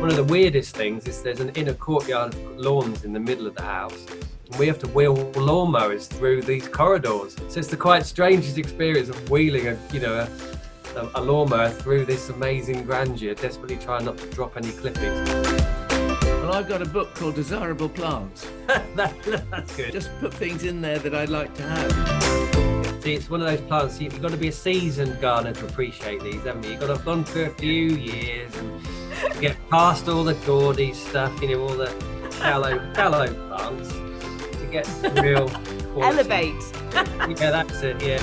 One of the weirdest things is there's an inner courtyard of lawns in the middle of the house, and we have to wheel lawnmowers through these corridors. So it's the quite strangest experience of wheeling a lawnmower through this amazing grandeur, desperately trying not to drop any clippings. Well, I've got a book called Desirable Plants. That's good. Just put things in there that I'd like to have. See, it's one of those plants, you've got to be a seasoned gardener to appreciate these, haven't you? You've got to have gone through a few years and get past all the gaudy stuff, all the shallow plants to get real quality. Elevate. Yeah, that's it, yeah.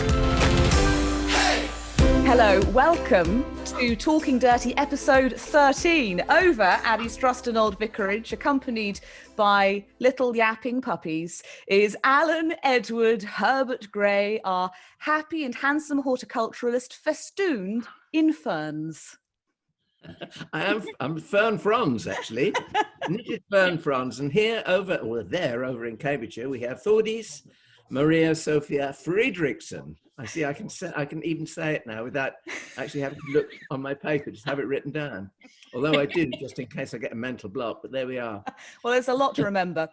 Hello, welcome to Talking Dirty episode 13 over at East Stratton Old Vicarage, accompanied by little yapping puppies, is Alan Edward Herbert Gray, our happy and handsome horticulturalist festooned in ferns. I'm fern fronds, actually. Knitted fern fronds. And here over in Cambridgeshire, we have Thordis Maria Sophia Friedrichsen. I see, I can even say it now without actually having to look on my paper, just have it written down. Although I do, just in case I get a mental block, but there we are. Well, there's a lot to remember.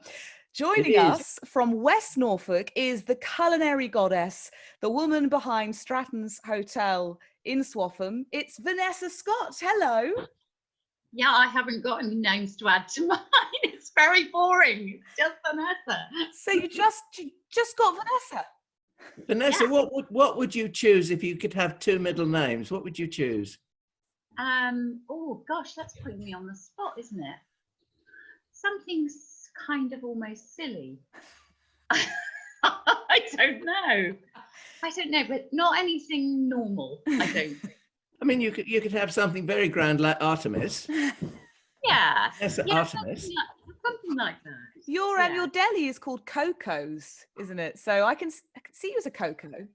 Joining us from West Norfolk is the culinary goddess, the woman behind Stratton's Hotel in Swaffham. It's Vanessa Scott. Hello. Yeah, I haven't got any names to add to mine. It's very boring. It's just Vanessa. So you just got Vanessa. Vanessa, Yeah. what would you choose if you could have two middle names? What would you choose? Oh gosh, that's putting me on the spot, isn't it? Something's kind of almost silly. I don't know, but not anything normal, I don't think. I mean, you could have something very grand like Artemis. Yeah. Yes, Yeah, Artemis. something like that. Your deli is called Coco's, isn't it? So I can see you as a Coco.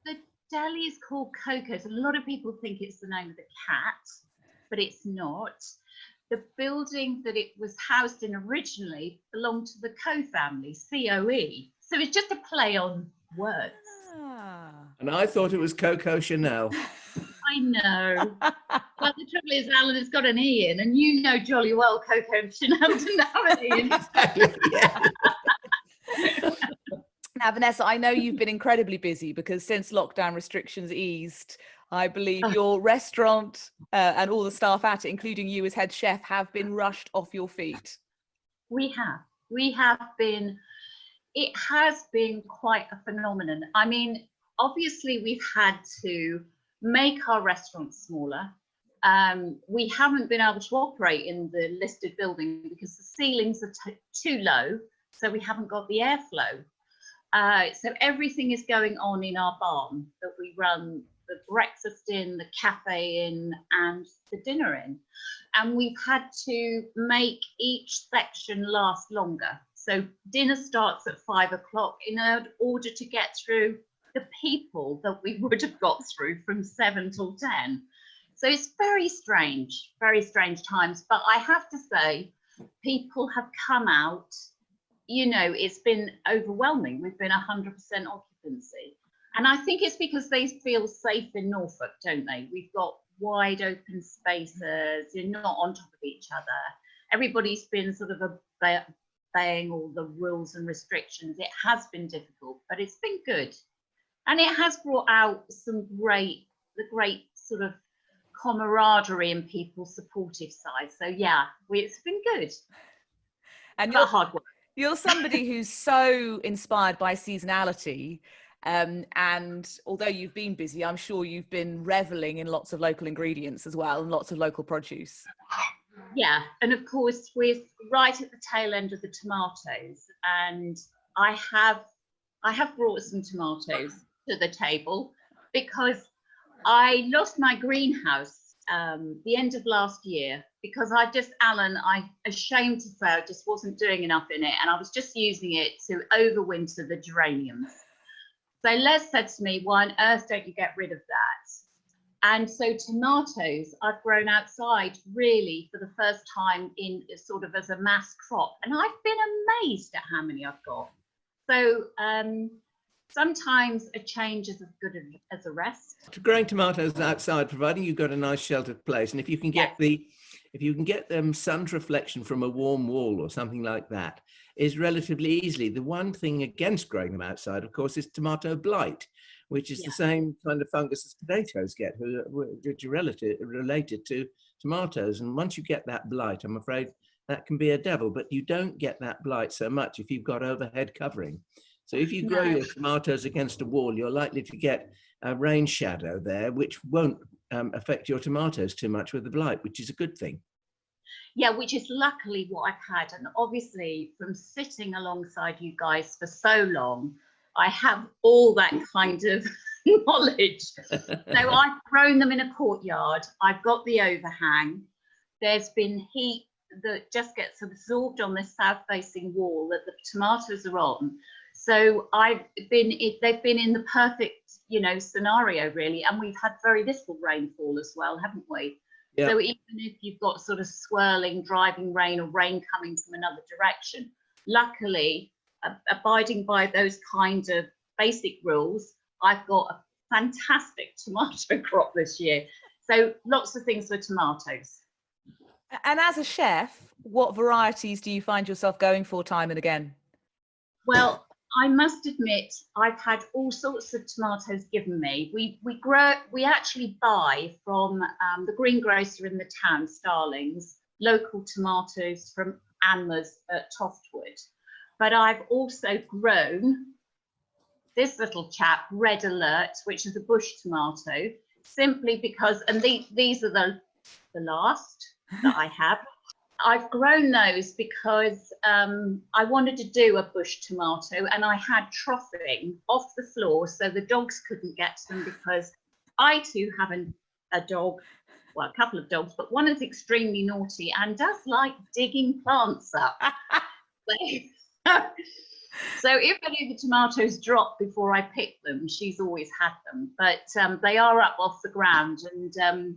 The deli is called Coco's. A lot of people think it's the name of the cat, but it's not. The building that it was housed in originally belonged to the Coe family, COE. So it's just a play on words. Ah. And I thought it was Coco Chanel. I know. Well, the trouble is, Alan has got an E in, and you know jolly well Coco Chanel didn't have an E in. Exactly, yeah. Now, Vanessa, I know you've been incredibly busy because since lockdown restrictions eased, I believe your restaurant and all the staff at it, including you as head chef, have been rushed off your feet. We have been. It has been quite a phenomenon. I mean, obviously, we've had to make our restaurant smaller. We haven't been able to operate in the listed building because the ceilings are too low, so we haven't got the airflow. So everything is going on in our barn that we run the breakfast in, the cafe in, and the dinner in. And we've had to make each section last longer. So dinner starts at 5 o'clock in order to get through the people that we would have got through from 7 till 10. So it's very strange times. But I have to say, people have come out, it's been overwhelming. We've been 100% occupancy. And I think it's because they feel safe in Norfolk, don't they? We've got wide open spaces, you're not on top of each other. Everybody's been sort of obeying all the rules and restrictions. It has been difficult, but it's been good. And it has brought out the great sort of camaraderie and people's supportive side. So yeah, it's been good. And not hard work. You're somebody who's so inspired by seasonality. And although you've been busy, I'm sure you've been reveling in lots of local ingredients as well and lots of local produce. Yeah, and of course we're right at the tail end of the tomatoes, and I have brought some tomatoes to the table because I lost my greenhouse the end of last year because I'm ashamed to say I just wasn't doing enough in it, and I was just using it to overwinter the geraniums. So Les said to me, why on earth don't you get rid of that? And so tomatoes I've grown outside really for the first time in sort of as a mass crop. And I've been amazed at how many I've got. So sometimes a change is as good as a rest. Growing tomatoes outside, providing you've got a nice sheltered place, and if you can get the if you can get them sun's reflection from a warm wall or something like that, is relatively easily. The one thing against growing them outside, of course, is tomato blight, which is the same kind of fungus as potatoes get, which are related to tomatoes. And once you get that blight, I'm afraid that can be a devil, but you don't get that blight so much if you've got overhead covering. So if you grow your tomatoes against a wall, you're likely to get a rain shadow there, which won't affect your tomatoes too much with the blight, which is a good thing. Yeah, which is luckily what I've had. And obviously from sitting alongside you guys for so long, I have all that kind of knowledge. So I've grown them in a courtyard. I've got the overhang. There's been heat that just gets absorbed on the south-facing wall that the tomatoes are on. So they've been in the perfect, scenario really. And we've had very little rainfall as well, haven't we? Yeah. So even if you've got sort of swirling, driving rain or rain coming from another direction, luckily, abiding by those kind of basic rules, I've got a fantastic tomato crop this year. So lots of things for tomatoes. And as a chef, what varieties do you find yourself going for time and again? Well, I must admit, I've had all sorts of tomatoes given me. We actually buy from the greengrocer in the town, Starlings, local tomatoes from Anma's at Toftwood. But I've also grown this little chap, Red Alert, which is a bush tomato, simply because, and these are the last that I have. I've grown those because I wanted to do a bush tomato, and I had troughing off the floor so the dogs couldn't get to them, because I too have a dog, well, a couple of dogs, but one is extremely naughty and does like digging plants up. So if any of the tomatoes drop before I pick them, she's always had them, but they are up off the ground. And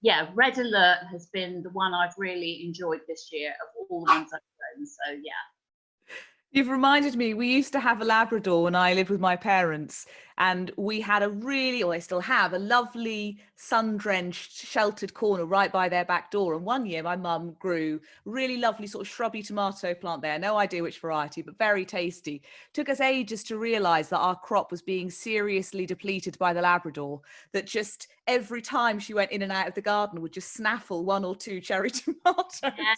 yeah, Red Alert has been the one I've really enjoyed this year of all the ones I've grown. So yeah. You've reminded me, we used to have a Labrador when I lived with my parents, and we had a really, or I still have, a lovely sun-drenched sheltered corner right by their back door. And one year my mum grew really lovely sort of shrubby tomato plant there. No idea which variety, but very tasty. Took us ages to realise that our crop was being seriously depleted by the Labrador, that just every time she went in and out of the garden would just snaffle one or two cherry tomatoes. Yeah.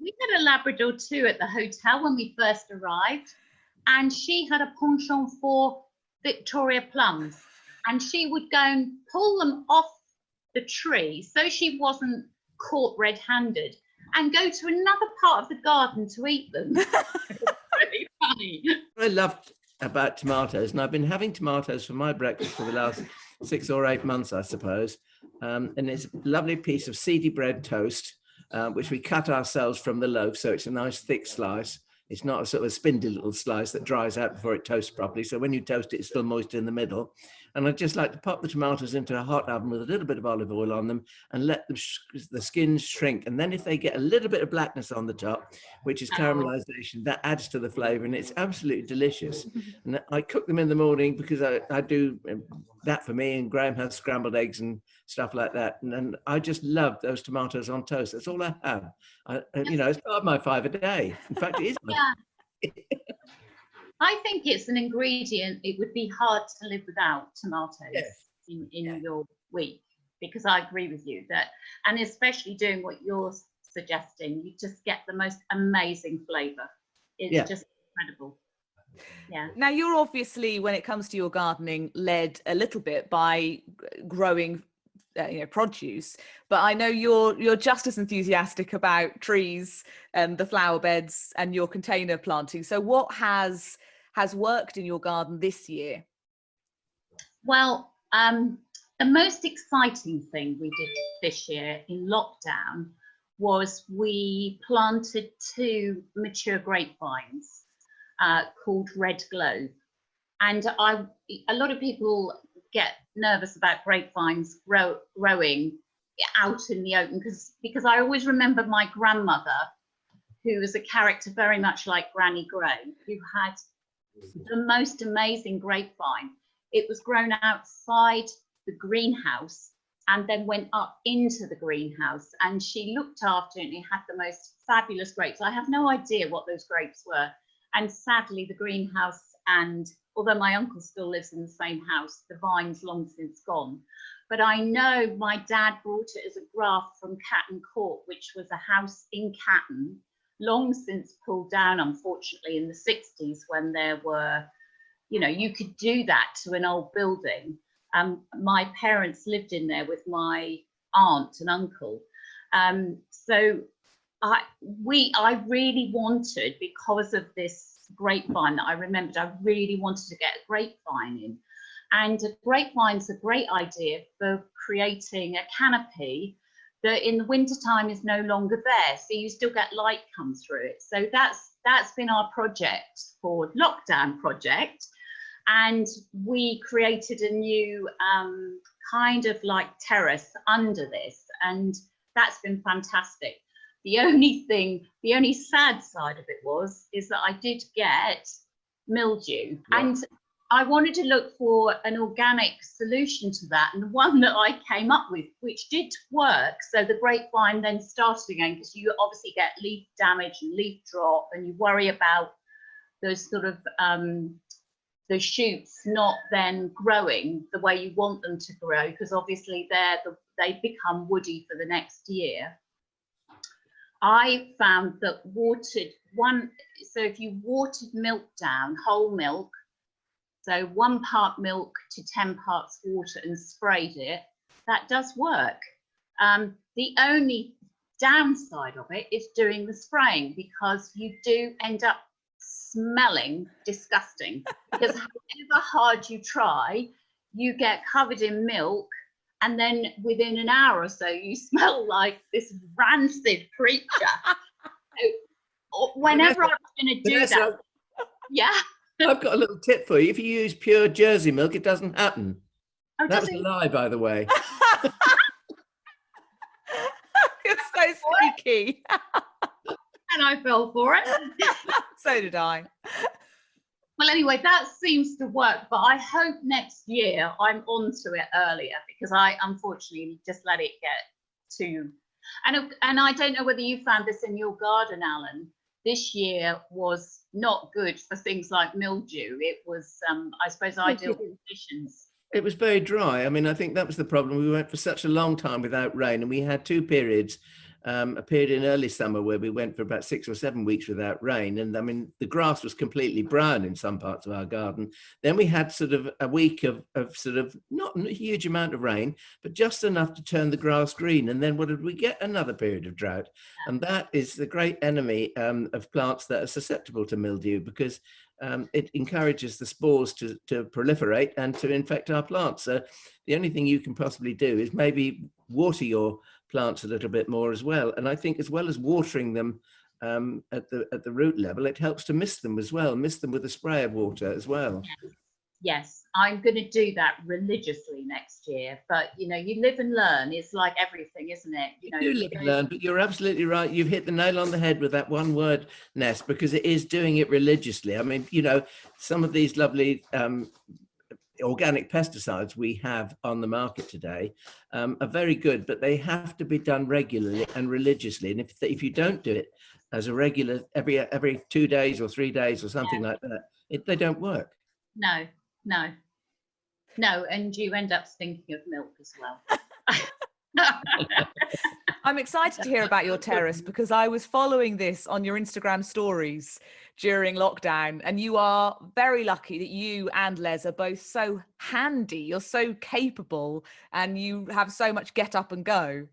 We had a Labrador too at the hotel when we first arrived, and she had a penchant for Victoria plums, and she would go and pull them off the tree so she wasn't caught red-handed, and go to another part of the garden to eat them. It's really funny. What I loved about tomatoes, and I've been having tomatoes for my breakfast for the last 6 or 8 months, I suppose, and it's a lovely piece of seedy bread toast, which we cut ourselves from the loaf, so it's a nice thick slice. It's not a sort of a spindly little slice that dries out before it toasts properly. So when you toast it, it's still moist in the middle. And I just like to pop the tomatoes into a hot oven with a little bit of olive oil on them and let them the skins shrink. And then if they get a little bit of blackness on the top, which is caramelization, that adds to the flavor, and it's absolutely delicious. And I cook them in the morning because I do that for me, and Graham has scrambled eggs and stuff like that. And I just love those tomatoes on toast. That's all I have. It's part of my 5 a day. In fact, it is. I think it's an ingredient it would be hard to live without, tomatoes in your week, because I agree with you that, and especially doing what you're suggesting, you just get the most amazing flavour. It's just incredible. Yeah. Now, you're obviously, when it comes to your gardening, led a little bit by growing produce, but I know you're just as enthusiastic about trees and the flower beds and your container planting. So what has worked in your garden this year? Well, the most exciting thing we did this year in lockdown was we planted 2 mature grapevines called Red Globe. And a lot of people get nervous about grapevines growing out in the open, because I always remember my grandmother, who was a character very much like Granny Gray, who had the most amazing grapevine. It was grown outside the greenhouse, and then went up into the greenhouse, and she looked after it, and it had the most fabulous grapes. I have no idea what those grapes were. And sadly, the greenhouse, and although my uncle still lives in the same house, the vine's long since gone. But I know my dad brought it as a graft from Catton Court, which was a house in Catton, long since pulled down, unfortunately, in the 60s, when there were, you know, you could do that to an old building. My parents lived in there with my aunt and uncle. So I really wanted, because of this grapevine that I remembered, I really wanted to get a grapevine in. And a grapevine's a great idea for creating a canopy that in the wintertime is no longer there. So you still get light come through it. So that's been our project for lockdown project. And we created a new kind of like terrace under this. And that's been fantastic. The only sad side of it is that I did get mildew. Yeah. And I wanted to look for an organic solution to that, and the one that I came up with, which did work, so the grapevine then started again, because you obviously get leaf damage and leaf drop, and you worry about those sort of the shoots not then growing the way you want them to grow, because obviously they become woody for the next year. I found that so if you watered milk down, whole milk, so 1 part milk to 10 parts water, and sprayed it, that does work. The only downside of it is doing the spraying, because you do end up smelling disgusting, because however hard you try, you get covered in milk, and then within an hour or so, you smell like this rancid creature. So, whenever I'm going to do that, yeah. I've got a little tip for you. If you use pure Jersey milk, it doesn't happen. Oh, that was a lie, by the way. You're so sneaky. And I fell for it. So did I. Well, anyway, that seems to work, but I hope next year I'm onto it earlier, because I unfortunately just let it get too. And I don't know whether you found this in your garden, Alan. This year was not good for things like mildew. It was, I suppose, ideal conditions. It was very dry. I mean, I think that was the problem. We went for such a long time without rain, and we had 2 periods. A period in early summer where we went for about 6 or 7 weeks without rain, and I mean the grass was completely brown in some parts of our garden. Then we had sort of a week of sort of not a huge amount of rain, but just enough to turn the grass green. And then what did we get? Another period of drought. And that is the great enemy of plants that are susceptible to mildew, because it encourages the spores to proliferate and to infect our plants. So the only thing you can possibly do is maybe water your plants a little bit more as well. And I think as well as watering them at the root level, it helps to mist them as well, mist them with a spray of water as well. Yes, I'm going to do that religiously next year. But, you know, you live and learn. It's like everything, isn't it? You know, you live and learn, but you're absolutely right. You've hit the nail on the head with that one word, Ness, because it is doing it religiously. I mean, you know, some of these lovely organic pesticides we have on the market today are very good, but they have to be done regularly and religiously. And if you don't do it as a regular every 2 days or 3 days or something like that, they don't work. No, and you end up stinking of milk as well. I'm excited to hear about your terrace, because I was following this on your Instagram stories during lockdown, and you are very lucky that you and Les are both so handy. You're so capable, and you have so much get up and go.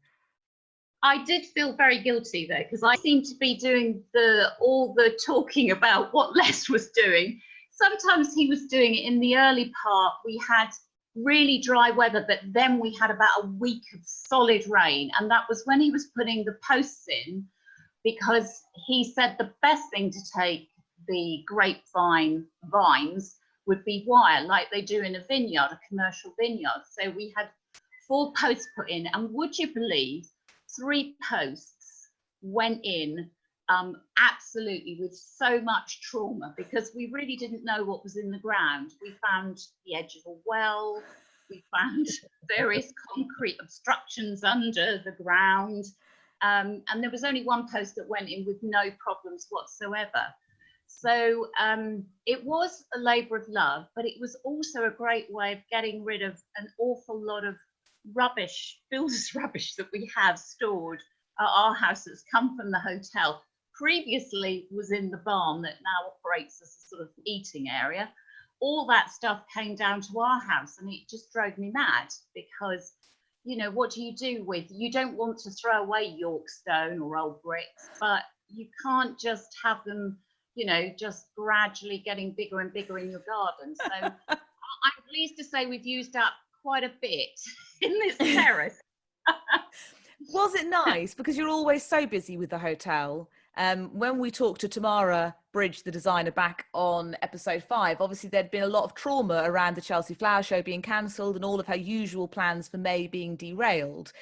I did feel very guilty though, because I seemed to be doing all the talking about what Les was doing. Sometimes he was doing it in the early part. We had really dry weather, but then we had about a week of solid rain, and that was when he was putting the posts in, because he said the best thing to take the grapevine vines would be wire, like they do in a vineyard, a commercial vineyard. So we had 4 posts put in, and would you believe 3 posts went in absolutely with so much trauma, because we really didn't know what was in the ground. We found the edge of a well, We found various concrete obstructions under the ground. And there was only one post that went in with no problems whatsoever. So it was a labour of love, but it was also a great way of getting rid of an awful lot of rubbish, builder's rubbish that we have stored at our house that's come from the hotel. Previously was in the barn that now operates as a sort of eating area. All that stuff came down to our house, and it just drove me mad because, you know, what do you do with, you don't want to throw away York stone or old bricks, but you can't just have them, you know, just gradually getting bigger and bigger in your garden. So I'm pleased to say we've used up quite a bit in this terrace. Was it nice? Because you're always so busy with the hotel. When we talked to Tamara Bridge, the designer, back on episode 5, obviously there'd been a lot of trauma around the Chelsea Flower Show being cancelled and all of her usual plans for May being derailed.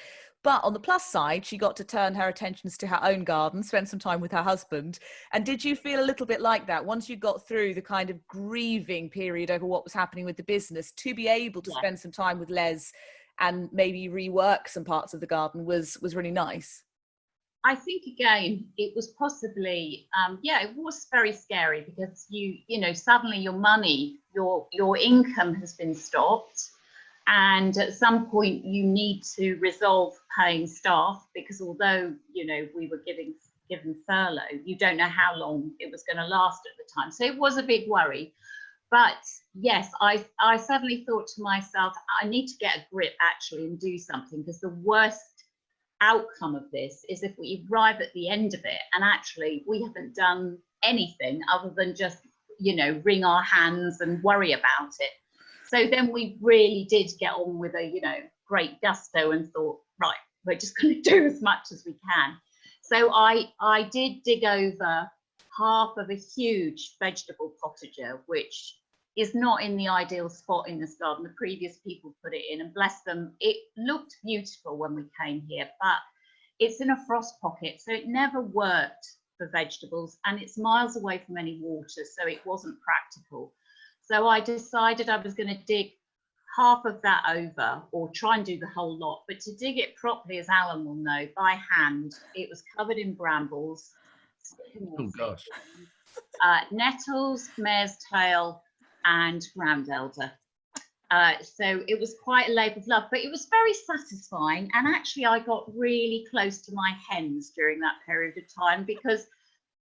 But on the plus side, she got to turn her attentions to her own garden, spend some time with her husband. And did you feel a little bit like that once you got through the kind of grieving period over what was happening with the business, to be able to spend some time with Les and maybe rework some parts of the garden was really nice? I think, again, it was possibly, it was very scary because you know, suddenly your money, your income has been stopped. And at some point you need to resolve paying staff, because although, you know, we were given furlough, you don't know how long it was going to last at the time. So it was a big worry. But yes, I suddenly thought to myself, I need to get a grip actually and do something, because the worst outcome of this is if we arrive at the end of it and actually we haven't done anything other than just, you know, wring our hands and worry about it. So then we really did get on with a, you know, great gusto and thought, right, we're just going to do as much as we can. So I did dig over half of a huge vegetable potager, which is not in the ideal spot in this garden. The previous people put it in, and bless them, it looked beautiful when we came here, but it's in a frost pocket, so it never worked for vegetables, and it's miles away from any water, so it wasn't practical. So I decided I was going to dig half of that over, or try and do the whole lot, but to dig it properly, as Alan will know, by hand, it was covered in brambles, Oh gosh. nettles, mare's tail, and ground elder. So it was quite a labour of love, but it was very satisfying. And actually I got really close to my hens during that period of time, because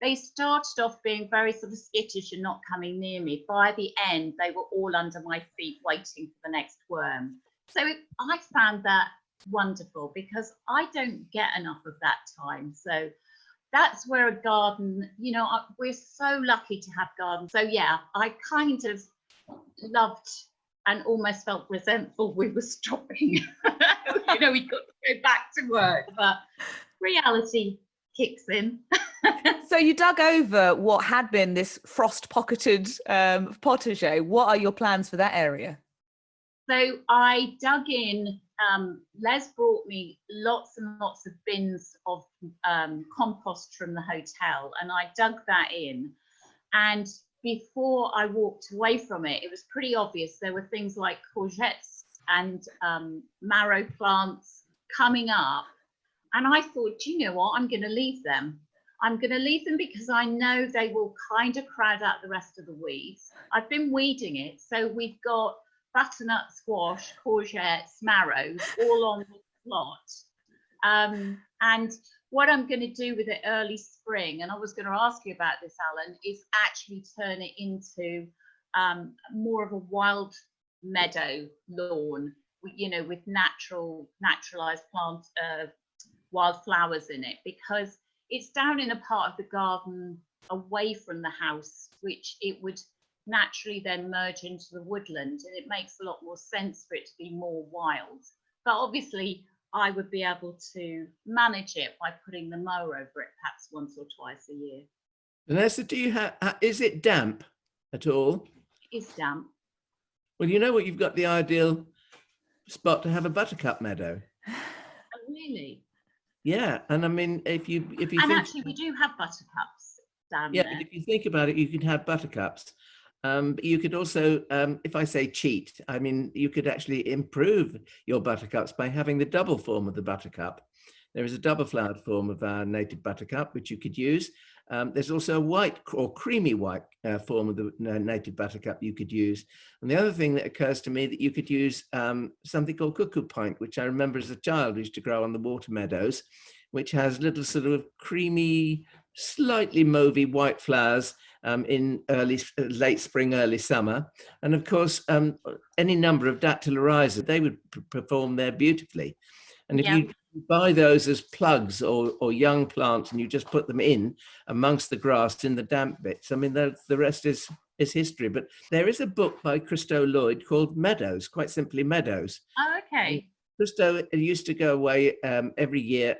they started off being very sort of skittish and not coming near me. By the end, they were all under my feet waiting for the next worm. So I found that wonderful, because I don't get enough of that time. So that's where a garden, you know, we're so lucky to have gardens. So yeah, I kind of loved and almost felt resentful we were stopping. You know, we got to go back to work, but reality kicks in. So you dug over what had been this frost-pocketed potager. What are your plans for that area? So I dug in, Les brought me lots and lots of bins of compost from the hotel, and I dug that in. And before I walked away from it, it was pretty obvious there were things like courgettes and marrow plants coming up. And I thought, do you know what, I'm going to leave them. I'm going to leave them because I know they will kind of crowd out the rest of the weeds. I've been weeding it, so we've got butternut squash, courgettes, marrows, all on the plot. And what I'm going to do with it early spring, and I was going to ask you about this, Alan, is actually turn it into more of a wild meadow lawn, you know, with naturalized plant wildflowers in it, because it's down in a part of the garden away from the house, which it would naturally then merge into the woodland, and it makes a lot more sense for it to be more wild. But obviously I would be able to manage it by putting the mower over it perhaps once or twice a year. Vanessa, do you have, is it damp at all? It is damp. Well, you know what, you've got the ideal spot to have a buttercup meadow. Oh, really? Yeah, and I mean, if you and think, actually we do have buttercups down yeah, there. but if you think about it, you can have buttercups. But you could also, if I say cheat, I mean, you could actually improve your buttercups by having the double form of the buttercup. There is a double flowered form of our native buttercup, which you could use. There's also a white or creamy white form of the native buttercup you could use. And the other thing that occurs to me that you could use something called cuckoo pint, which I remember as a child used to grow on the water meadows, which has little sort of creamy, slightly mauvey white flowers in late spring, early summer. And of course, any number of dactyloryza, they would perform there beautifully. And if you buy those as plugs or young plants and you just put them in amongst the grass in the damp bits, I mean, the rest is history. But there is a book by Christo Lloyd called Meadows, quite simply Meadows. Oh, okay. Christo used to go away every year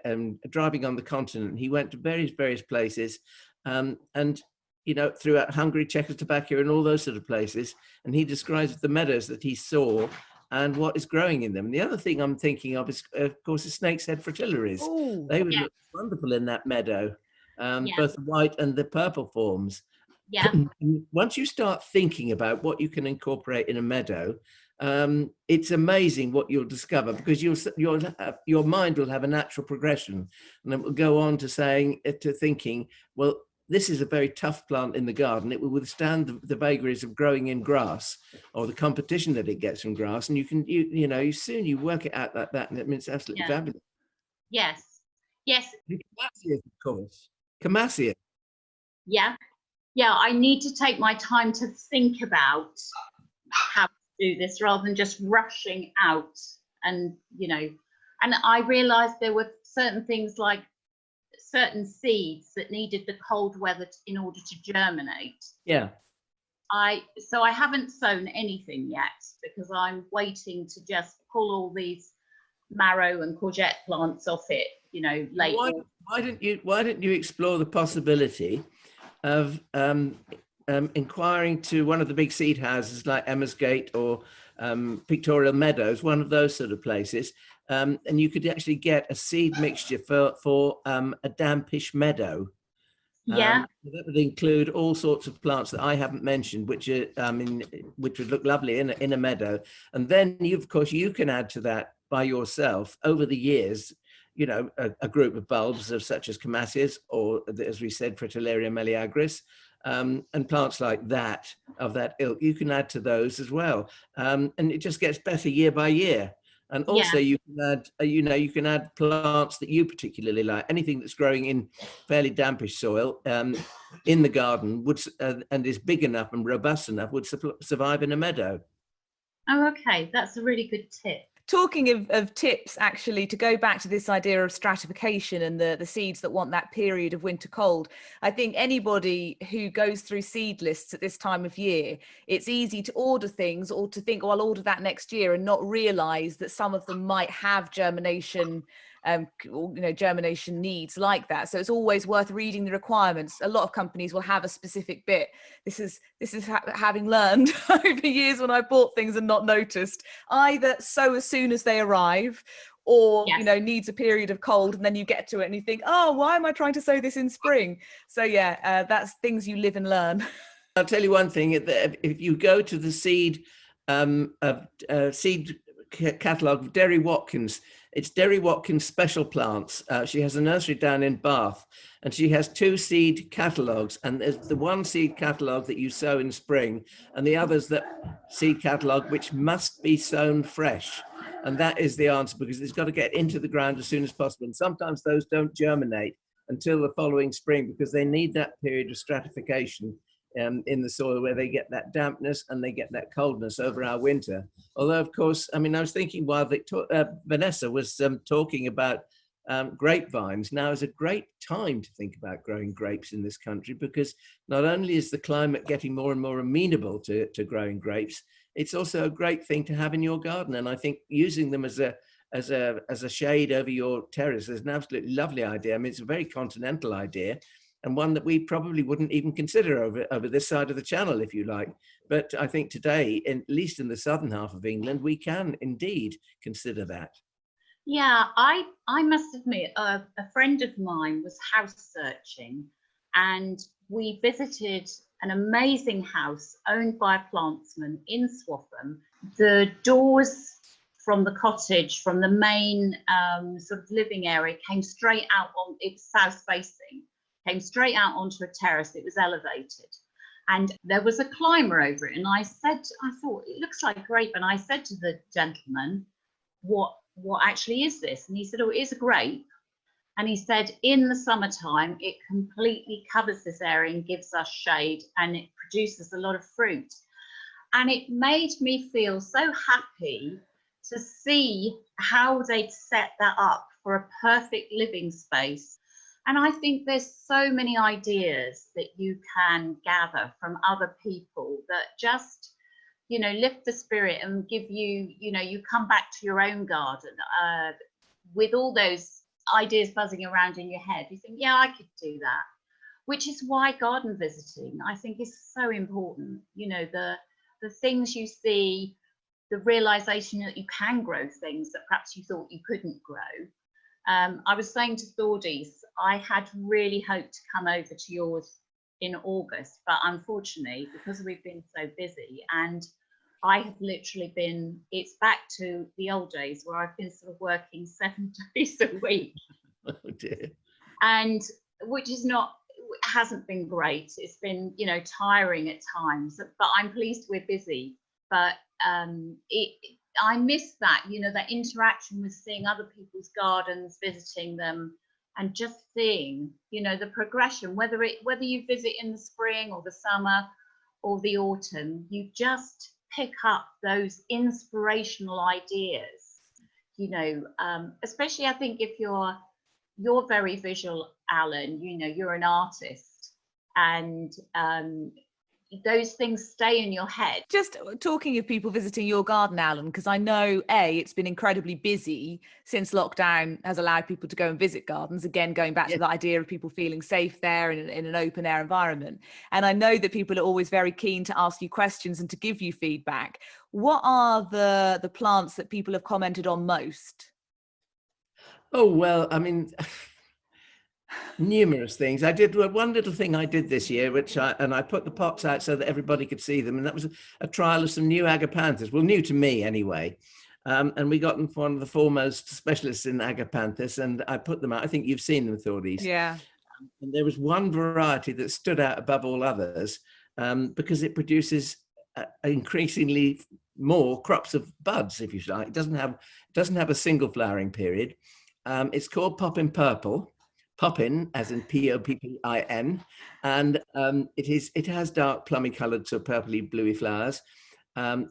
driving on the continent. He went to various places and, you know, throughout Hungary, Czechoslovakia and all those sort of places. And he describes the meadows that he saw and what is growing in them. And the other thing I'm thinking of is, of course, the snake's head fritillaries. Ooh. They would look wonderful in that meadow, both the white and the purple forms. Yeah. Once you start thinking about what you can incorporate in a meadow, it's amazing what you'll discover, because your mind will have a natural progression, and it will go on to thinking, well, this is a very tough plant in the garden. It will withstand the vagaries of growing in grass or the competition that it gets from grass. And you soon you work it out like that, and it's absolutely fabulous. Yes. Yes. Camasias, of course. Camasias. Yeah. Yeah. I need to take my time to think about how to do this rather than just rushing out. And, and I realized there were certain things like certain seeds that needed the cold weather in order to germinate. Yeah. So I haven't sown anything yet because I'm waiting to just pull all these marrow and courgette plants off it, late. Why don't you explore the possibility of inquiring to one of the big seed houses like Emmersgate or Pictorial Meadows, one of those sort of places, and you could actually get a seed mixture for a dampish meadow. That would include all sorts of plants that I haven't mentioned, which would look lovely in a meadow. And then of course you can add to that by yourself over the years, a group of bulbs of such as Camasias, or as we said, Fritillaria meleagris, and plants like that, of that ilk, you can add to those as well. And it just gets better year by year. And also you can add, you can add plants that you particularly like. Anything that's growing in fairly dampish soil in the garden and is big enough and robust enough would survive in a meadow. Oh, okay. That's a really good tip. Talking of tips, actually, to go back to this idea of stratification and the seeds that want that period of winter cold, I think anybody who goes through seed lists at this time of year, it's easy to order things or to think, oh, I'll order that next year, and not realize that some of them might have germination germination needs like that. So it's always worth reading the requirements. A lot of companies will have a specific bit. This is having learned over years when I bought things and not noticed, either sow as soon as they arrive, or needs a period of cold, and then you get to it and you think, oh, why am I trying to sow this in spring? So that's things you live and learn. I'll tell you one thing: if you go to the seed catalogue of Derry Watkins, it's Derry Watkins Special Plants. She has a nursery down in Bath, and she has 2 seed catalogues, and there's the one seed catalogue that you sow in spring, and the others that seed catalogue which must be sown fresh. And that is the answer, because it's got to get into the ground as soon as possible. And sometimes those don't germinate until the following spring, because they need that period of stratification in the soil, where they get that dampness and they get that coldness over our winter. Although, of course, I was thinking while Vanessa was talking about grapevines, now is a great time to think about growing grapes in this country, because not only is the climate getting more and more amenable to growing grapes, it's also a great thing to have in your garden. And I think using them as a shade over your terrace is an absolutely lovely idea. It's a very continental idea, and one that we probably wouldn't even consider over this side of the channel, if you like. But I think today, at least in the southern half of England, we can indeed consider that. Yeah, I must admit, a friend of mine was house searching, and we visited an amazing house owned by a plantsman in Swaffham. The doors from the cottage, from the main sort of living area, came straight out on, it's south facing, came straight out onto a terrace. It was elevated. And there was a climber over it. And I thought, it looks like grape. And I said to the gentleman, what actually is this? And he said, oh, it is a grape. And he said, in the summertime, it completely covers this area and gives us shade, and it produces a lot of fruit. And it made me feel so happy to see how they'd set that up for a perfect living space. And I think there's so many ideas that you can gather from other people that just, you know, lift the spirit and give you, you know, you come back to your own garden with all those ideas buzzing around in your head. You think, yeah, I could do that, which is why garden visiting, I think, is so important. You know, the things you see, the realization that you can grow things that perhaps you thought you couldn't grow. I was saying to Thordis, I had really hoped to come over to yours in August, but unfortunately, because we've been so busy, and I have literally been, it's back to the old days where I've been sort of working 7 days a week. Oh dear. And which is not, hasn't been great. It's been, you know, tiring at times, but I'm pleased we're busy. But I miss that, you know, that interaction with seeing other people's gardens, visiting them, and just seeing, you know, the progression, whether you visit in the spring or the summer or the autumn, you just pick up those inspirational ideas, you know, especially I think if you're very visual, Alan, you know, you're an artist, and those things stay in your head. Just talking of people visiting your garden, Alan, because I know, it's been incredibly busy since lockdown has allowed people to go and visit gardens. Again, going back to the idea of people feeling safe there in an open air environment. And I know that people are always very keen to ask you questions and to give you feedback. What are the plants that people have commented on most? Oh, well, I mean, numerous things. I did one little thing I did this year, I put the pots out so that everybody could see them, and that was a trial of some new Agapanthus. Well, new to me anyway. And we got them from one of the foremost specialists in Agapanthus, and I put them out. I think you've seen them, Thordis. Yeah. And there was one variety that stood out above all others because it produces increasingly more crops of buds, if you like. It doesn't have a single flowering period. It's called Poppin Purple. Poppin, as in Poppin, and it has dark plummy coloured, so purpley bluey flowers,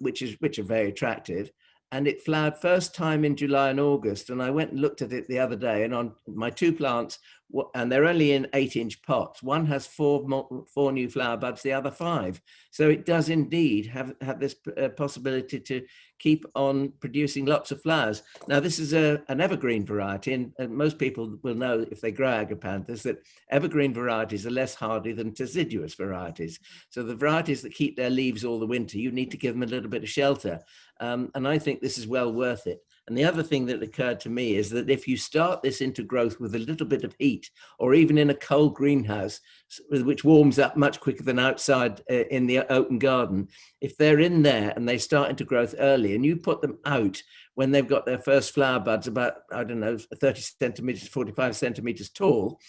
which are very attractive. And it flowered first time in July and August. And I went and looked at it the other day, and on my 2 plants, and they're only in 8-inch pots. One has 4 new flower buds, the other 5. So it does indeed have this possibility to keep on producing lots of flowers. Now, this is an evergreen variety, and most people will know, if they grow Agapanthus, that evergreen varieties are less hardy than deciduous varieties. So the varieties that keep their leaves all the winter, you need to give them a little bit of shelter. And I think this is well worth it. And the other thing that occurred to me is that if you start this into growth with a little bit of heat, or even in a cold greenhouse, which warms up much quicker than outside in the open garden, if they're in there and they start into growth early, and you put them out when they've got their first flower buds about, I don't know, 30 centimeters, 45 centimeters tall,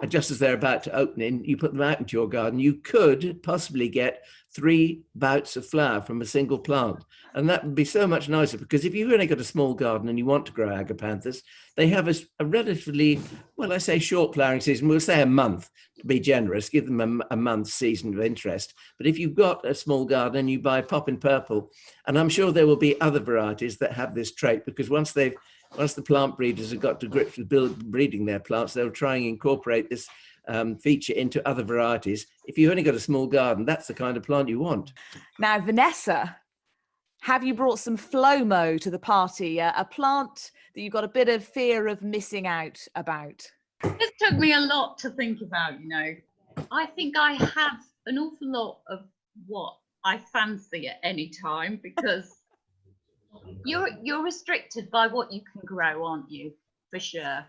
just as they're about to open in, you put them out into your garden, you could possibly get 3 bouts of flower from a single plant. And that would be so much nicer, because if you've only got a small garden and you want to grow Agapanthus, they have a relatively, well, I say short flowering season. We'll say a month to be generous, give them a month's season of interest. But if you've got a small garden and you buy Poppin Purple, and I'm sure there will be other varieties that have this trait, because once the plant breeders have got to grips with breeding their plants, they'll try and incorporate this feature into other varieties. If you've only got a small garden, that's the kind of plant you want. Now, Vanessa, have you brought some FLOMO to the party, a plant that you've got a bit of fear of missing out about? This took me a lot to think about, you know. I think I have an awful lot of what I fancy at any time, because you're restricted by what you can grow, aren't you? For sure.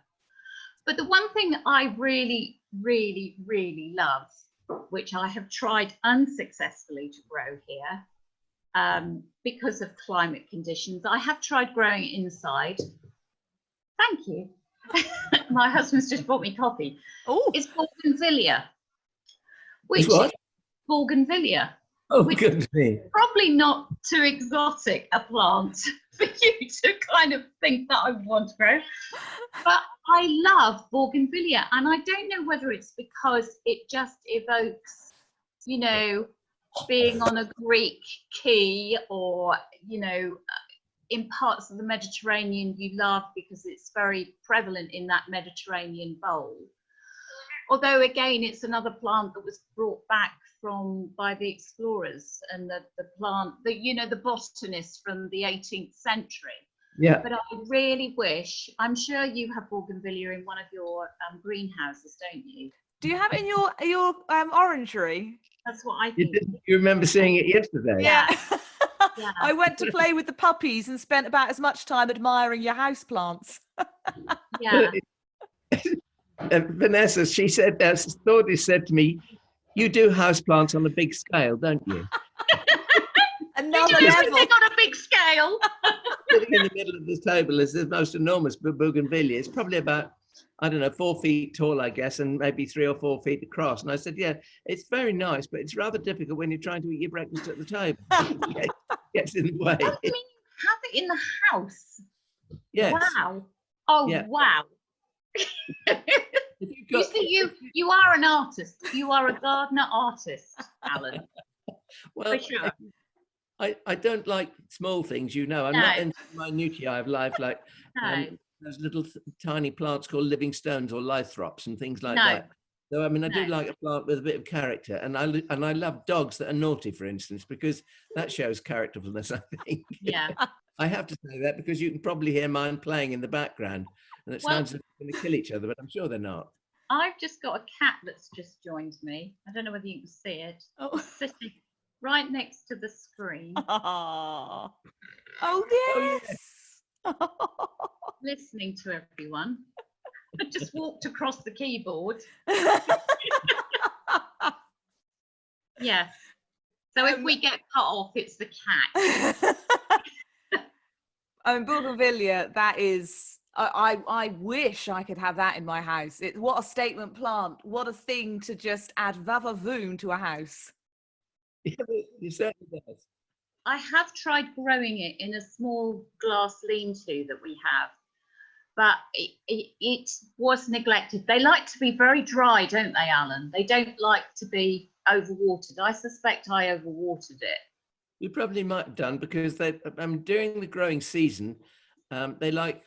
But the one thing I really, really, really love which I have tried unsuccessfully to grow here because of climate conditions. I have tried growing it inside. Thank you. My husband's just brought me coffee. Oh, It's Bougainvillea. Which what? is Bougainvillea. Oh, Which goodness me. probably not too exotic a plant for you to kind of think that I want to grow. But I love Bougainvillea, and I don't know whether it's because it just evokes, you know, being on a Greek quay, or, you know, in parts of the Mediterranean you love because it's very prevalent in that Mediterranean bowl. Although again, it's another plant that was brought back by the explorers and the plant, you know, the botanists from the 18th century. Yeah. But I really wish, I'm sure you have Bougainvillea in one of your greenhouses, don't you? do you have it in your orangery? That's what I You, think. you remember seeing it yesterday? Yeah. Yeah. I went to play with the puppies and spent about as much time admiring your houseplants. Yeah. Vanessa, she said, Thordy said to me, you do houseplants on a big scale, don't you? Another We do level. everything on a big scale. Sitting in the middle of the table is the most enormous Bougainvillea. It's probably about, I don't know, 4 feet tall, I guess, and maybe 3 or 4 feet across. And I said, yeah, it's very nice, but it's rather difficult when you're trying to eat your breakfast at the table. It gets in the way. Oh, you mean you have it in the house? Yes. Wow. Oh, Yeah. wow. If you've You got- see, you are an artist. You are a gardener artist, Alan. well, For sure. I don't like small things, you know. I'm No. not into minutiae of life, like No. those little tiny plants called living stones or lythrops and things like No. that. So I mean, I do No. like a plant with a bit of character, and I love dogs that are naughty, for instance, because that shows characterfulness, I think. Yeah. I have to say that because you can probably hear mine playing in the background, and it Well- sounds like they're going to kill each other, but I'm sure they're not. I've just got a cat that's just joined me. I don't know whether you can see it. Oh. Sitting right next to the screen, Oh, Oh, yes. listening to everyone. I just walked across the keyboard. Yeah. So if we get cut off, it's the cat. I mean, Bougainvillea, that is, I wish I could have that in my house. What a statement plant. What a thing to just add vavavoom to a house. Yeah, it certainly does. I have tried growing it in a small glass lean-to that we have, but it was neglected. They like to be very dry, don't they, Alan? They don't like to be overwatered. I suspect I overwatered it. You probably might have done because during the growing season, they're like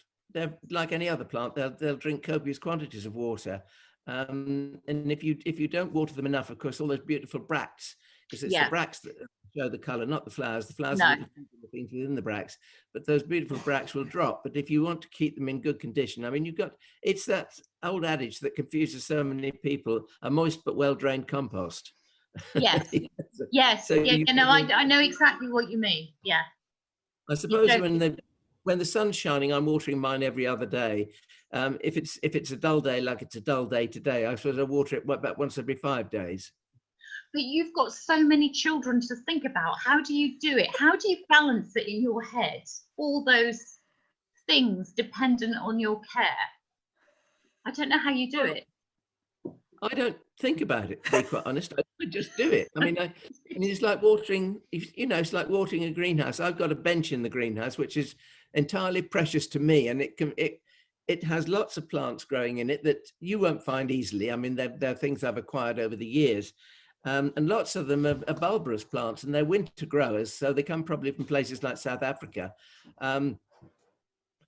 any other plant. They'll drink copious quantities of water, and if you don't water them enough, of course, all those beautiful bracts, because it's Yeah. the bracts that show the colour, not the flowers. The flowers No. are the things within the bracts, but those beautiful bracts will drop. But if you want to keep them in good condition, I mean, it's that old adage that confuses so many people: a moist but well drained compost. Yes. Yes. So Yeah, you you know, probably- I know exactly what you mean. Yeah. I suppose don't- when the sun's shining, I'm watering mine every other day. If it's a dull day, like it's a dull day today, I suppose I water it about once every 5 days. But you've got so many children to think about. How do you do it? How do you balance it in your head? All those things dependent on your care. I don't know how you do it. I don't think about it, to be quite honest. I just do it. I mean, it's like watering. It's like watering a greenhouse. I've got a bench in the greenhouse, which is entirely precious to me, and it has lots of plants growing in it that you won't find easily. I mean, they're things I've acquired over the years. And lots of them are bulbous plants, and they're winter growers, so they come probably from places like South Africa.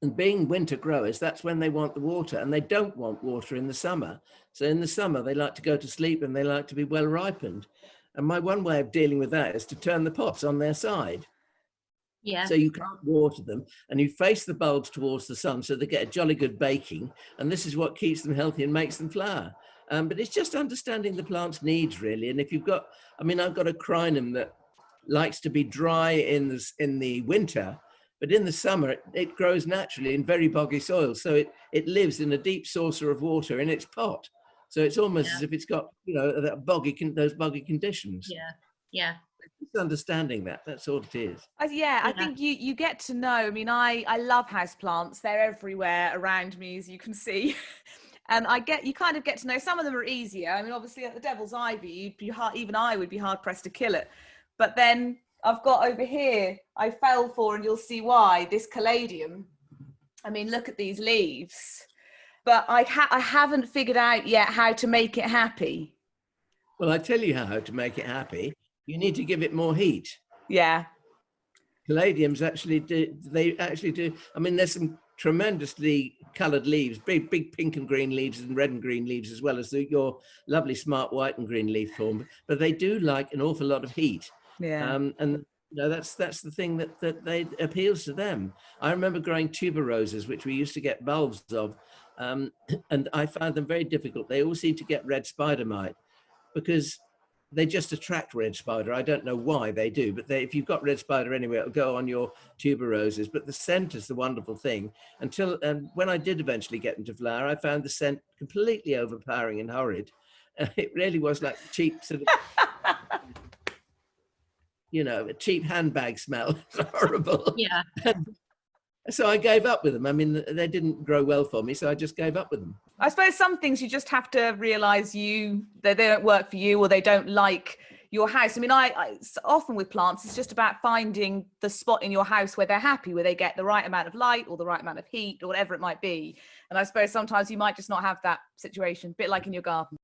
And being winter growers, that's when they want the water, and they don't want water in the summer. So in the summer, they like to go to sleep and they like to be well ripened. And my one way of dealing with that is to turn the pots on their side. Yeah. So you can't water them, and you face the bulbs towards the sun so they get a jolly good baking. And this is what keeps them healthy and makes them flower. But it's just understanding the plant's needs, really. And if you've got, I mean, I've got a crinum that likes to be dry in the winter, but in the summer it grows naturally in very boggy soil. So it lives in a deep saucer of water in its pot. So it's almost as if it's got, that those boggy conditions. Yeah. Just understanding that's all it is. I think you get to know. I mean, I love houseplants. They're everywhere around me, as you can see. And you kind of get to know. Some of them are easier. I mean, obviously, the devil's ivy, even I would be hard pressed to kill it. But then I've got over here, I fell for, and you'll see why, this caladium. I mean, look at these leaves. But I haven't figured out yet how to make it happy. Well, I tell you how to make it happy. You need to give it more heat. Yeah. Caladiums actually do. I mean, there's some tremendously coloured leaves, big pink and green leaves and red and green leaves, as well as your lovely smart white and green leaf form. But they do like an awful lot of heat. Yeah. And that's the thing that they appeals to them. I remember growing tuberoses, which we used to get bulbs of, and I found them very difficult. They all seem to get red spider mite because they just attract red spider. I don't know why they do, but if you've got red spider anywhere, it'll go on your tuberoses. But the scent is the wonderful thing. And when I did eventually get them to flower, I found the scent completely overpowering and horrid. It really was like cheap sort of, a cheap handbag smell. It's horrible. Yeah. So I gave up with them. I mean, they didn't grow well for me, so I just gave up with them. I suppose some things you just have to realise that they don't work for you, or they don't like your house. I mean, I often with plants, it's just about finding the spot in your house where they're happy, where they get the right amount of light or the right amount of heat or whatever it might be. And I suppose sometimes you might just not have that situation, a bit like in your garden.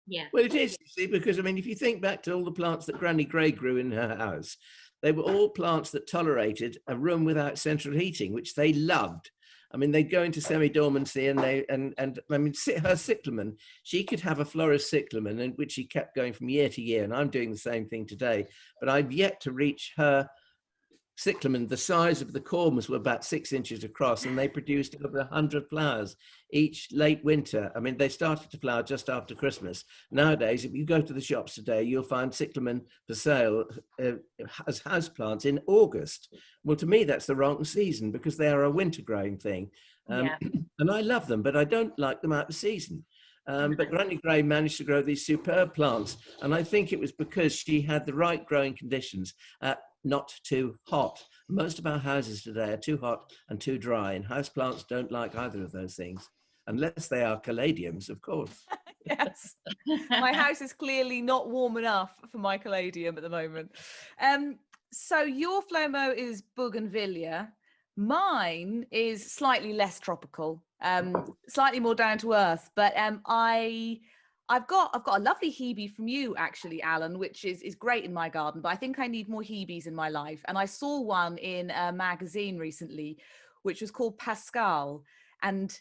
Yeah. Well, it is, you see, because I mean, if you think back to all the plants that Granny Gray grew in her house, they were all plants that tolerated a room without central heating, which they loved. I mean, they'd go into semi-dormancy, and I mean, her cyclamen, she could have a florist cyclamen, and which she kept going from year to year. And I'm doing the same thing today, but I've yet to reach her cyclamen. The size of the corms were about 6 inches across, and they produced over 100 flowers each late winter. I mean, they started to flower just after Christmas. Nowadays, if you go to the shops today, you'll find cyclamen for sale as houseplants in August. Well, to me, that's the wrong season, because they are a winter growing thing. And I love them, but I don't like them out of season. But Granny Gray managed to grow these superb plants, and I think it was because she had the right growing conditions. Not too hot. Most of our houses today are too hot and too dry, and houseplants don't like either of those things, unless they are caladiums, of course. Yes. My house is clearly not warm enough for my caladium at the moment. So your FLOMO is Bougainvillea. Mine is slightly less tropical, slightly more down to earth, but I've got a lovely hebe from you, actually, Alan, which is great in my garden, but I think I need more hebes in my life. And I saw one in a magazine recently, which was called Pascal. And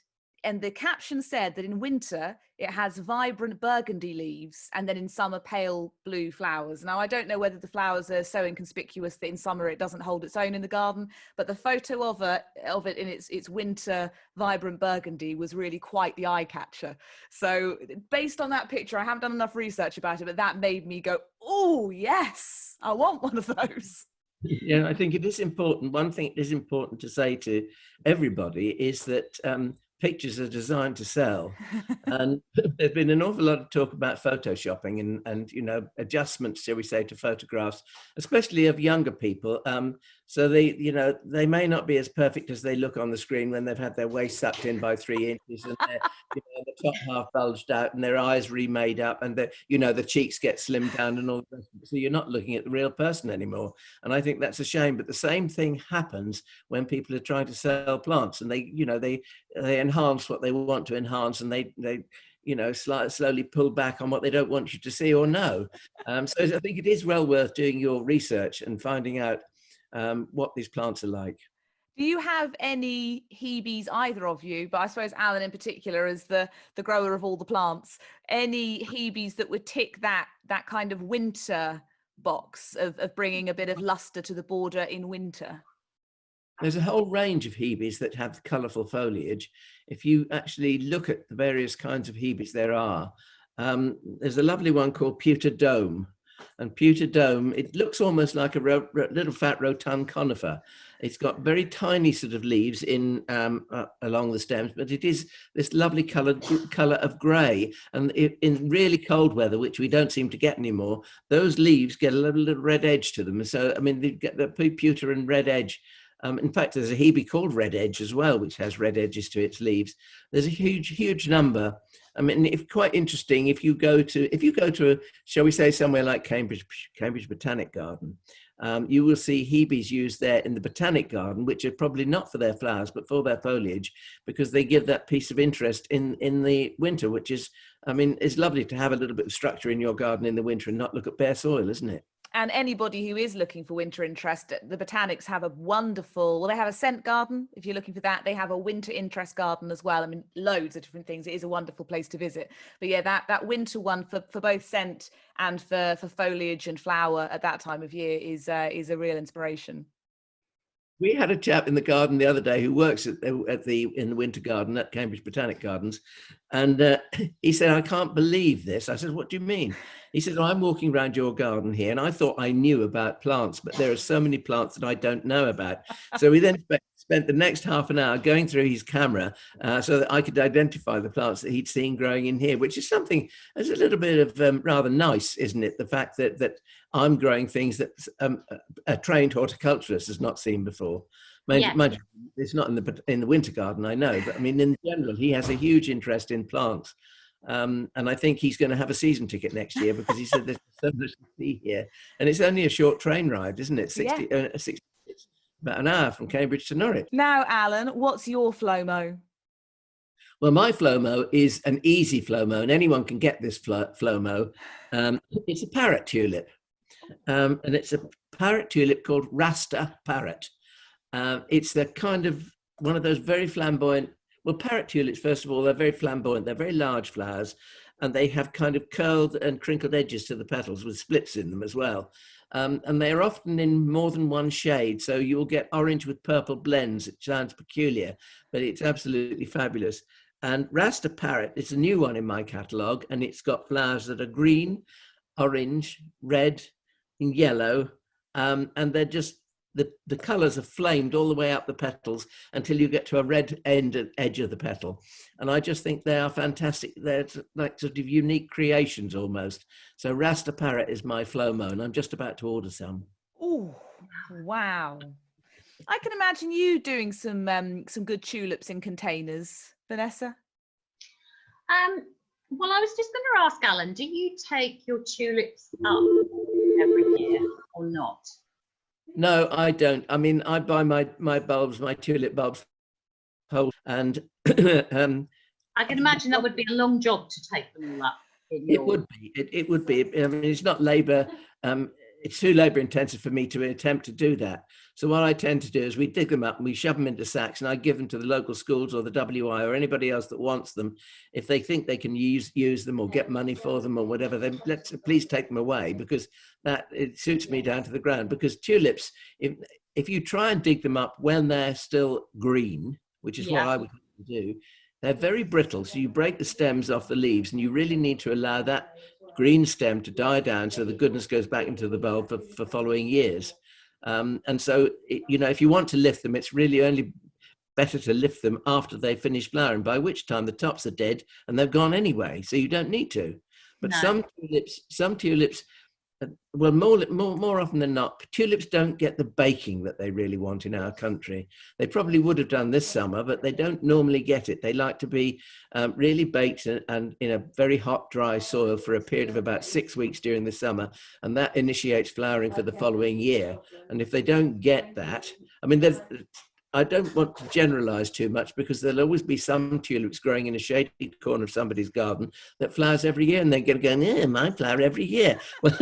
the caption said that in winter, it has vibrant burgundy leaves, and then in summer, pale blue flowers. Now, I don't know whether the flowers are so inconspicuous that in summer it doesn't hold its own in the garden, but the photo of it in its winter vibrant burgundy was really quite the eye catcher. So based on that picture, I haven't done enough research about it, but that made me go, oh, yes, I want one of those. Yeah, I think it is important. One thing it is important to say to everybody is that pictures are designed to sell, and there's been an awful lot of talk about photoshopping and adjustments, shall we say, to photographs, especially of younger people. So they may not be as perfect as they look on the screen when they've had their waist sucked in by 3 inches, and the top half bulged out, and their eyes remade up, and the cheeks get slimmed down, and all that. So you're not looking at the real person anymore. And I think that's a shame. But the same thing happens when people are trying to sell plants, and they enhance what they want to enhance, and they slowly pull back on what they don't want you to see or know. So I think it is well worth doing your research and finding out what these plants are like. Do you have any hebes, either of you, but I suppose Alan in particular as the grower of all the plants, any hebes that would tick that kind of winter box of bringing a bit of luster to the border in winter? There's a whole range of hebes that have colourful foliage. If you actually look at the various kinds of hebes there are, there's a lovely one called pewter dome, And pewter dome, it looks almost like a little fat rotund conifer. It's got very tiny sort of leaves in along the stems, but it is this lovely colour of grey. And in really cold weather, which we don't seem to get anymore, those leaves get a little red edge to them. So, I mean, they get the pewter and red edge. In fact, there's a hebe called red edge as well, which has red edges to its leaves. There's a huge number. I mean, it's quite interesting if you go to, shall we say, somewhere like Cambridge Botanic Garden, you will see hebes used there in the Botanic Garden, which are probably not for their flowers, but for their foliage, because they give that piece of interest in the winter, which is, I mean, it's lovely to have a little bit of structure in your garden in the winter and not look at bare soil, isn't it? And anybody who is looking for winter interest, the Botanics have a wonderful, well, they have a scent garden. If you're looking for that, they have a winter interest garden as well. I mean, loads of different things. It is a wonderful place to visit. But yeah, that winter one for both scent and for foliage and flower at that time of year is a real inspiration. We had a chap in the garden the other day who works in the winter garden at Cambridge Botanic Gardens, and he said, "I can't believe this." I said, "What do you mean?" He said, "I'm walking around your garden here, and I thought I knew about plants, but there are so many plants that I don't know about." So we then spent the next half an hour going through his camera so that I could identify the plants that he'd seen growing in here, which is something that's a little bit of rather nice, isn't it? The fact that I'm growing things that a trained horticulturist has not seen before. Mind you, it's not in the winter garden, I know, but I mean, in general, he has a huge interest in plants. And I think he's going to have a season ticket next year because he said there's so much to see here. And it's only a short train ride, isn't it? 60 minutes, about an hour from Cambridge to Norwich. Now, Alan, what's your FLOMO? Well, my FLOMO is an easy FLOMO, and anyone can get this FLOMO. It's a parrot tulip. And it's a parrot tulip called Rasta parrot. It's the kind of one of those very flamboyant, well, parrot tulips, first of all, they're very flamboyant. They're very large flowers, and they have kind of curled and crinkled edges to the petals with splits in them as well. And they are often in more than one shade. So you'll get orange with purple blends. It sounds peculiar, but it's absolutely fabulous. And Rasta parrot, it's a new one in my catalogue, and it's got flowers that are green, orange, red, and yellow, and they're just, the colours are flamed all the way up the petals until you get to a red edge of the petal. And I just think they are fantastic. They're like sort of unique creations almost. So Rasta parrot is my FLOMO, and I'm just about to order some. Oh, wow. I can imagine you doing some good tulips in containers, Vanessa. Well, I was just going to ask Alan, do you take your tulips up every year or not? No, I don't. I mean, I buy my bulbs, my tulip bulbs whole, and I can imagine that would be a long job to take them all up. It would be. It would be. I mean, it's not labour. It's too labour intensive for me to attempt to do that. So what I tend to do is we dig them up and we shove them into sacks, and I give them to the local schools or the WI or anybody else that wants them. If they think they can use them or get money for them or whatever, then please take them away, because that it suits me down to the ground. Because tulips, if you try and dig them up when they're still green, which is what I would do, they're very brittle. So you break the stems off the leaves, and you really need to allow that green stem to die down so the goodness goes back into the bulb for following years. And so, if you want to lift them, it's really only better to lift them after they finish flowering, by which time the tops are dead and they've gone anyway. So you don't need to. But some tulips, well, more often than not, tulips don't get the baking that they really want in our country. They probably would have done this summer, but they don't normally get it. They like to be really baked and in a very hot, dry soil for a period of about 6 weeks during the summer, and that initiates flowering for the following year. And if they don't get that, I mean, I don't want to generalize too much, because there'll always be some tulips growing in a shady corner of somebody's garden that flowers every year, and they're going to go, yeah, mine flower every year. Well,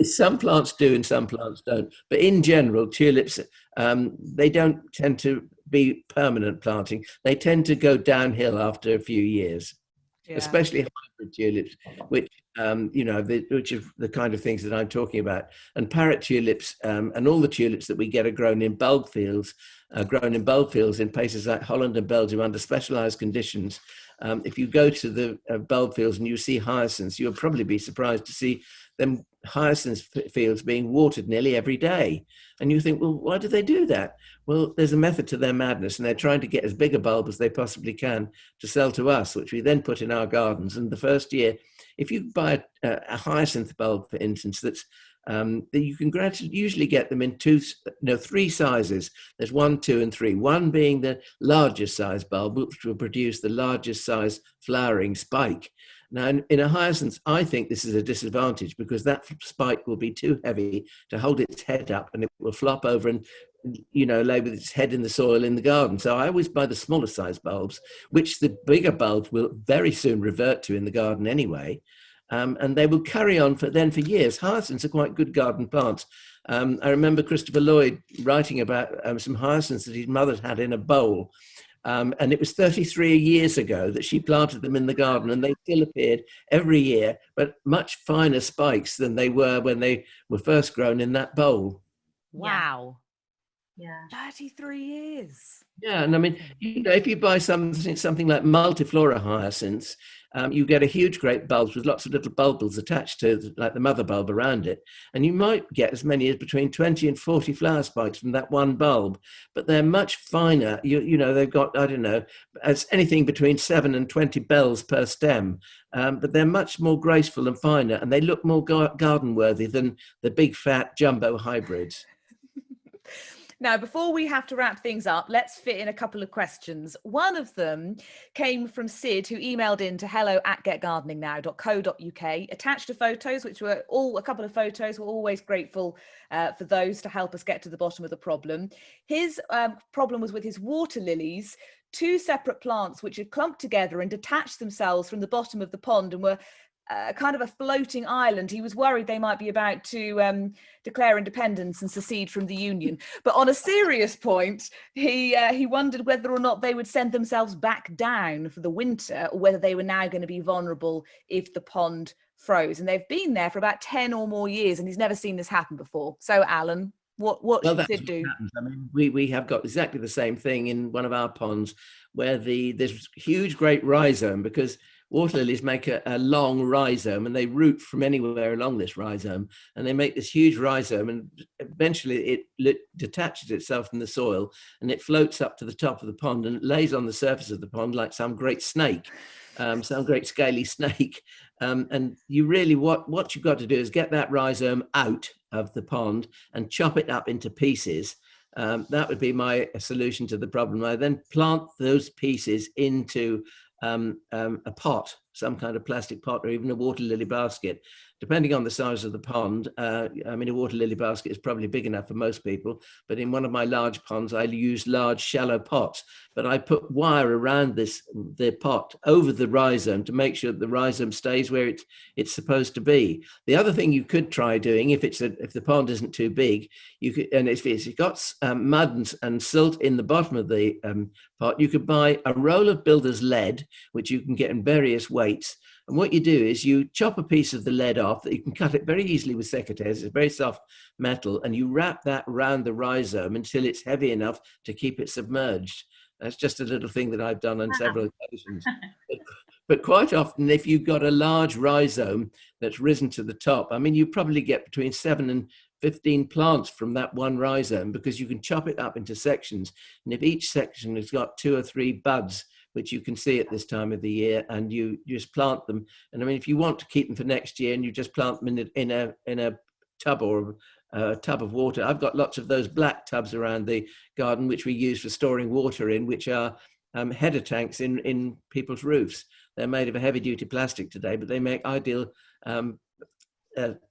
some plants do and some plants don't. But in general, tulips, they don't tend to be permanent planting. They tend to go downhill after a few years, especially hybrid tulips, which which are the kind of things that I'm talking about. And parrot tulips and all the tulips that we get are grown in bulb fields in places like Holland and Belgium under specialized conditions. If you go to the bulb fields and you see hyacinths, you'll probably be surprised to see them hyacinth fields being watered nearly every day. And you think, well, why do they do that? Well, there's a method to their madness, and they're trying to get as big a bulb as they possibly can to sell to us, which we then put in our gardens. And the first year, if you buy a hyacinth bulb, for instance, that's you can usually get them in three sizes. There's 1, 2, and 3. 1 being the largest size bulb, which will produce the largest size flowering spike. Now, in a hyacinth, I think this is a disadvantage because that spike will be too heavy to hold its head up, and it will flop over and, lay with its head in the soil in the garden. So I always buy the smaller size bulbs, which the bigger bulbs will very soon revert to in the garden anyway. And they will carry on for years. Hyacinths are quite good garden plants. I remember Christopher Lloyd writing about some hyacinths that his mother had in a bowl. And it was 33 years ago that she planted them in the garden, and they still appeared every year, but much finer spikes than they were when they were first grown in that bowl. Wow. Yeah. 33 years. Yeah, and I mean, if you buy something like Multiflora Hyacinths, you get a huge great bulbs with lots of little bulbils attached to like the mother bulb around it. And you might get as many as between 20 and 40 flower spikes from that one bulb, but they're much finer. They've got, I don't know, as anything between 7 and 20 bells per stem, but they're much more graceful and finer, and they look more garden worthy than the big fat jumbo hybrids. Now, before we have to wrap things up, let's fit in a couple of questions. One of them came from Sid, who emailed in to hello@getgardeningnow.co.uk, attached to photos, which were a couple of photos. We're always grateful for those to help us get to the bottom of the problem. His problem was with his water lilies, 2 separate plants which had clumped together and detached themselves from the bottom of the pond and were kind of a floating island. He was worried they might be about to declare independence and secede from the Union. But on a serious point, he wondered whether or not they would send themselves back down for the winter, or whether they were now going to be vulnerable if the pond froze. And they've been there for about 10 or more years, and he's never seen this happen before. So, Alan, what should Sid do? I mean, we have got exactly the same thing in one of our ponds, where there's huge, great rhizome, because water lilies make a long rhizome, and they root from anywhere along this rhizome, and they make this huge rhizome, and eventually it detaches itself from the soil, and it floats up to the top of the pond, and it lays on the surface of the pond like some great snake, some great scaly snake. And you really, what you've got to do is get that rhizome out of the pond and chop it up into pieces. That would be my solution to the problem. I then plant those pieces into a pot, some kind of plastic pot, or even a water lily basket, depending on the size of the pond. I mean, a water lily basket is probably big enough for most people, but in one of my large ponds, I use large shallow pots, but I put wire around the pot over the rhizome to make sure that the rhizome stays where it's supposed to be. The other thing you could try doing, if the pond isn't too big, you could, and if it's got mud and silt in the bottom of the pot, you could buy a roll of builder's lead, which you can get in various weights. And what you do is you chop a piece of the lead off, that you can cut it very easily with secateurs. It's a very soft metal, and you wrap that around the rhizome until it's heavy enough to keep it submerged. That's just a little thing that I've done on several occasions. But quite often, if you've got a large rhizome that's risen to the top, I mean, you probably get between 7 and 15 plants from that one rhizome, because you can chop it up into sections. And if each section has got 2 or 3 buds, which you can see at this time of the year, and you just plant them. And I mean, if you want to keep them for next year, and you just plant them in a tub or a tub of water. I've got lots of those black tubs around the garden, which we use for storing water in, which are header tanks in people's roofs. They're made of a heavy-duty plastic today, but they make ideal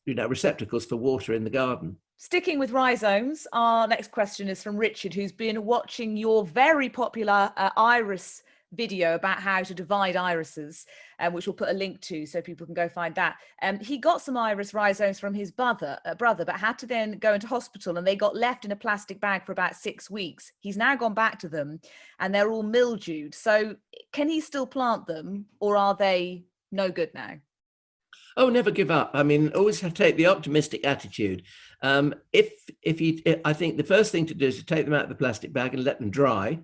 receptacles for water in the garden. Sticking with rhizomes, our next question is from Richard, who's been watching your very popular iris video about how to divide irises, which we'll put a link to so people can go find that. He got some iris rhizomes from his brother, but had to then go into hospital, and they got left in a plastic bag for about 6 weeks. He's now gone back to them, and they're all mildewed. So can he still plant them, or are they no good now? Oh, never give up. I mean, always have to take the optimistic attitude. I think the first thing to do is to take them out of the plastic bag and let them dry.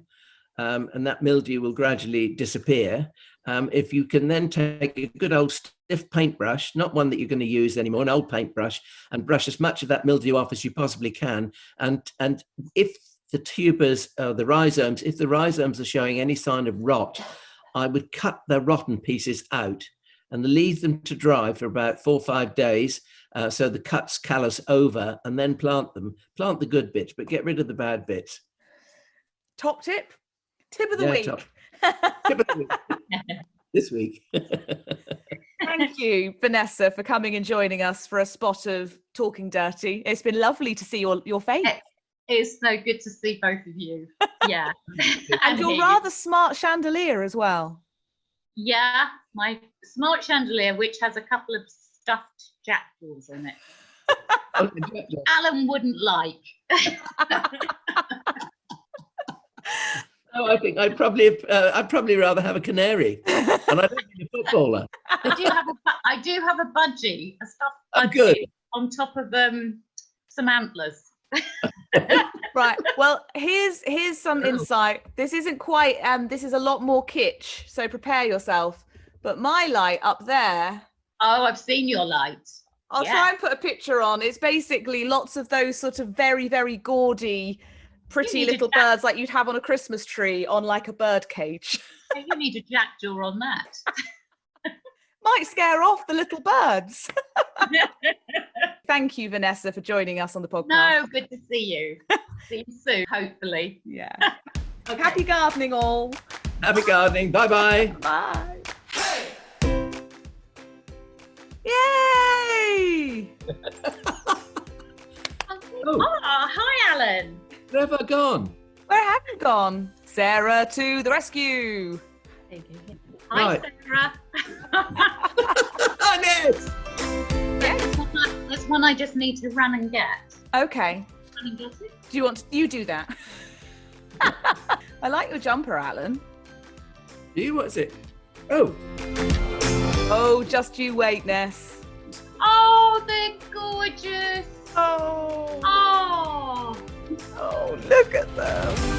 and that mildew will gradually disappear. If you can then take a good old stiff paintbrush, not one that you're going to use anymore, an old paintbrush, and brush as much of that mildew off as you possibly can. And if the tubers, the rhizomes, if the rhizomes are showing any sign of rot, I would cut the rotten pieces out and leave them to dry for about 4 or 5 days, so the cuts callus over, and then plant them. Plant the good bits, but get rid of the bad bits. Top tip? Tip of the week. Tip of the week. This week. Thank you, Vanessa, for coming and joining us for a spot of Talking Dirty. It's been lovely to see your face. It's so good to see both of you. Yeah. And your rather smart chandelier as well. Yeah, my smart chandelier, which has a couple of stuffed jackdaws in it. Alan wouldn't like. Oh, I think I'd probably rather have a canary, and I don't need a footballer. I do have a budgie, a stuffed budgie good. on top of some antlers. Right. Well, here's some insight. This isn't quite. This is a lot more kitsch. So prepare yourself. But my light up there. Oh, I've seen your light. I'll try and put a picture on. It's basically lots of those sort of very, very gaudy, pretty little birds like you'd have on a Christmas tree on like a bird cage. You need a jackdaw on that. Might scare off the little birds. Thank you, Vanessa, for joining us on the podcast. No, good to see you. See you soon, hopefully. Yeah. Okay. Happy gardening, all. Happy gardening. Bye-bye. Bye. Yay! Oh, hi, Alan. Where have I gone? Where have you gone? Sarah to the rescue. Hi, Sarah. Yes. There's one I just need to run and get. Okay. Run and get it? Do you want you do that? I like your jumper, Alan. Do you? What's it? Oh. Oh, just you wait, Ness. Oh, they're gorgeous. Oh. Oh. Oh, look at them.